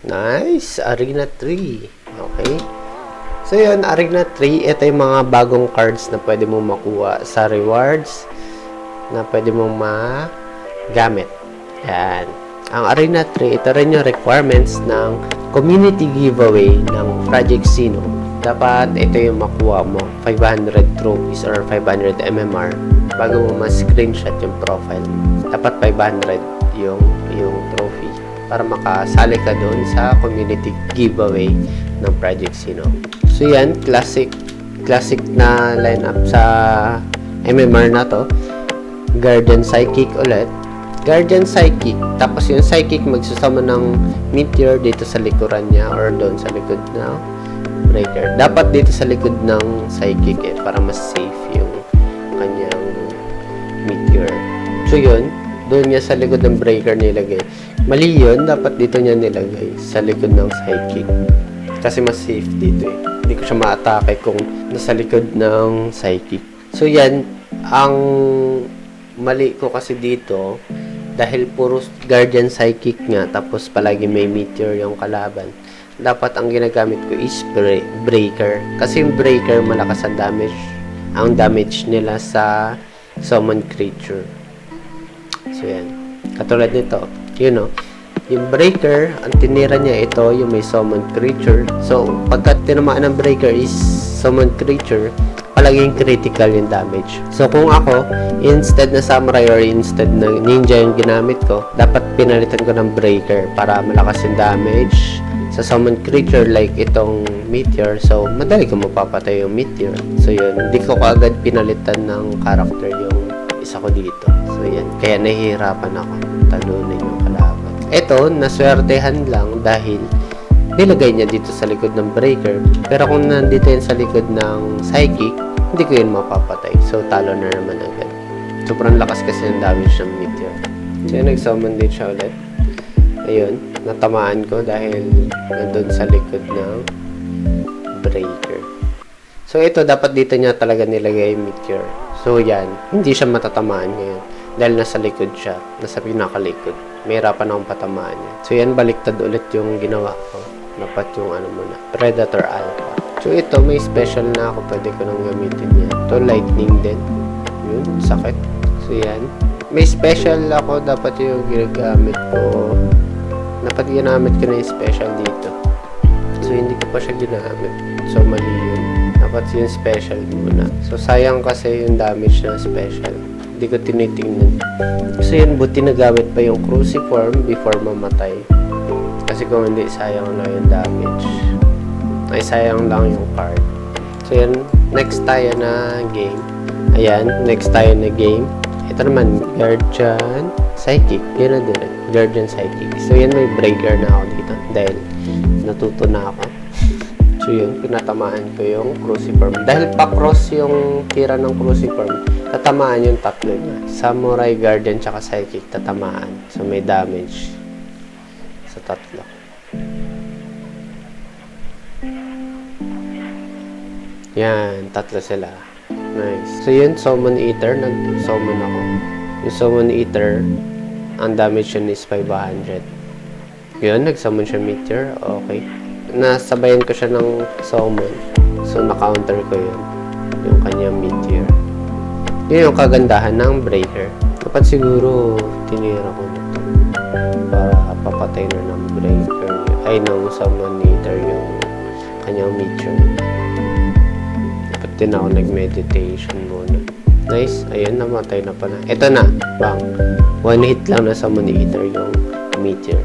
Nice! Arena 3. Okay. So yun, Arena 3, ito yung mga bagong cards na pwede mong makuha sa rewards na pwede mong magamit. Yan. Ang Arena 3, ito rin yung requirements ng community giveaway ng Project Sino. Dapat ito yung makuha mo, 500 trophies or 500 MMR bago mo ma-screenshot yung profile. Dapat 500 yung trophy para makasali ka doon sa community giveaway ng Project Sino. So yan, classic na lineup sa MMR na to. Guardian Psychic ulit. Guardian Psychic, tapos yung Psychic magsusama ng Meteor dito sa likuran niya or doon sa likod na Breaker. Dapat dito sa likod ng Psychic para mas safe yung kanyang Meteor. So yun, doon niya sa likod ng Breaker nilagay. Mali yun, dapat dito niya nilagay sa likod ng Psychic. Kasi mas safe dito eh. Hindi ko siya ma-atake kung nasa likod ng Psychic. So yan, ang mali ko kasi dito, dahil puro Guardian Psychic nga, tapos palagi may Meteor yung kalaban, dapat ang ginagamit ko is Breaker. Kasi yung Breaker, malakas ang damage. Ang damage nila sa summon creature. So yan. Katulad nito, yun o. Yung Breaker, ang tinira niya ito, yung may summon creature. So, pagka tinamaan ng Breaker is summon creature, palaging critical yung damage. So, kung ako, instead na Samurai or instead na Ninja yung ginamit ko, dapat pinalitan ko ng Breaker para malakas yung damage sa summon creature like itong Meteor. So, madali ko mapapatay yung Meteor. So, yun. Hindi ko kaagad pinalitan ng character yung isa ko dito. So, yan. Kaya nahihirapan ako talunin yung kalaban. Ito, naswertehan lang dahil nilagay niya dito sa likod ng Breaker. Pero kung nandito yan sa likod ng Psychic, hindi ko yun mapapatay. So, talo na naman agad. Sobrang lakas kasi ng damage ng Meteor. So, yun, nag-summon din siya ulit. Ayun, natamaan ko dahil nandun sa likod ng Breaker. So, ito, dapat dito niya talaga nilagay yung Meteor. So, yan. Hindi siya matatamaan ngayon. Dahil nasa likod siya. Nasa pinakalikod. May hirapan akong patamaan niya. So, yan, baliktad ulit yung ginawa ko. Dapat yung muna. Predator Alpha. So, ito, may special na ako. Pwede ko nang gamitin yan. Ito, lightning din. Yun, sakit. So, yan. May special ako. Dapat yung ginagamit ko. Dapat ginamit ko na yung special dito. So, hindi ko pa siya ginamit. So, mali yun. Dapat yung special muna. So, sayang kasi yung damage ng special. Hindi ko tinitingnan. So, yun, buti nagamit pa yung Cruciform before mamatay. Kasi kung hindi, sayang lang yung damage. Ay, sayang lang yung card. So, yan. Next tayo na game. Ayan. Next tayo na game. Ito naman, Guardian Psychic. Yan na din. Guardian Psychic. So, yan, may Breaker na ako dito. Dahil natuto na ako. So, yun. Pinatamaan ko yung Cruciform. Dahil pa-cross yung tira ng Cruciform, tatamaan yung tatlo niya. Samurai, Guardian, tsaka Psychic. Tatamaan. So, may damage sa tatlo. Yan, tatlo sila. Nice. So, yun, Summon Eater. Nag-summon ako. Yung Summon Eater, ang damage yun is 500. Yun, nag-summon siya Meteor. Okay. Nasabayan ko siya ng summon. So, na-counter ko yun. Yung kanyang Meteor. Yun yung kagandahan ng Breaker. Dapat siguro, tinira ko nito. Para papatay na ng Breaker. Ay, ng Summon Eater yung kanyang Meteor. Din ako nag-meditation muna. Nice. Ayun, namatay na pala. Ito na. Bang. One hit lang na Summon Eater yung Meteor.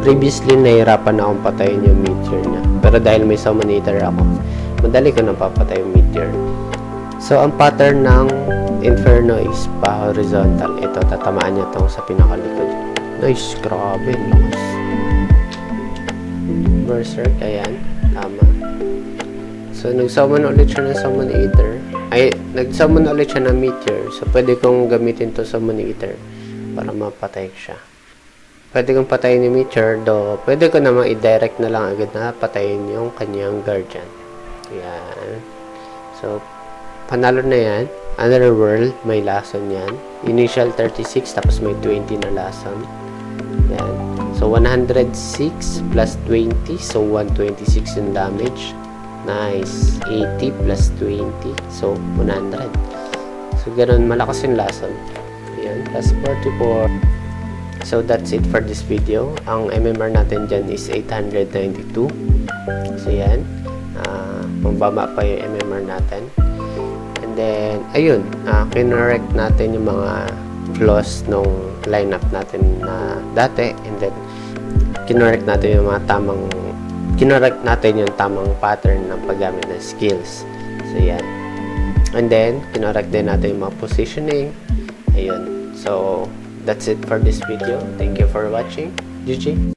Previously, nahirapan na akong patayin yung Meteor niya. Pero dahil may Summon Eater ako, madali ko na papatay yung Meteor. So, ang pattern ng Inferno is pa-horizontal. Ito, tatamaan niya itong sa pinakalikod. Nice. Grabe. Lakas. Berserk. Ayan. Tama. So, nag-summon ulit siya ng Summon Eater. Ay, nag-summon ulit siya ng Meteor. So, pwede kong gamitin to Summon Eater para mapatay siya. Pwede kong patayin yung Meteor, do pwede ko namang i-direct na lang agad na patayin yung kanyang Guardian. Yan. So, panalo na yan. Another World, may lason yan. Initial 36, tapos may 20 na lason. Yan. So, 106 plus 20. So, 126 yung damage. Nice. 80 plus 20. So, 100. So, ganun. Malakas yung lason. Ayan. Plus 44. So, that's it for this video. Ang MMR natin dyan is 892. So, yan. Mababa pa yung MMR natin. And then, ayun. Kinorect natin yung mga flaws nung lineup natin na dati. And then, kinorect natin yung tamang pattern ng paggamit ng skills. So, yan. And then, kinorect din natin yung mga positioning. Ayun. So, that's it for this video. Thank you for watching. GG.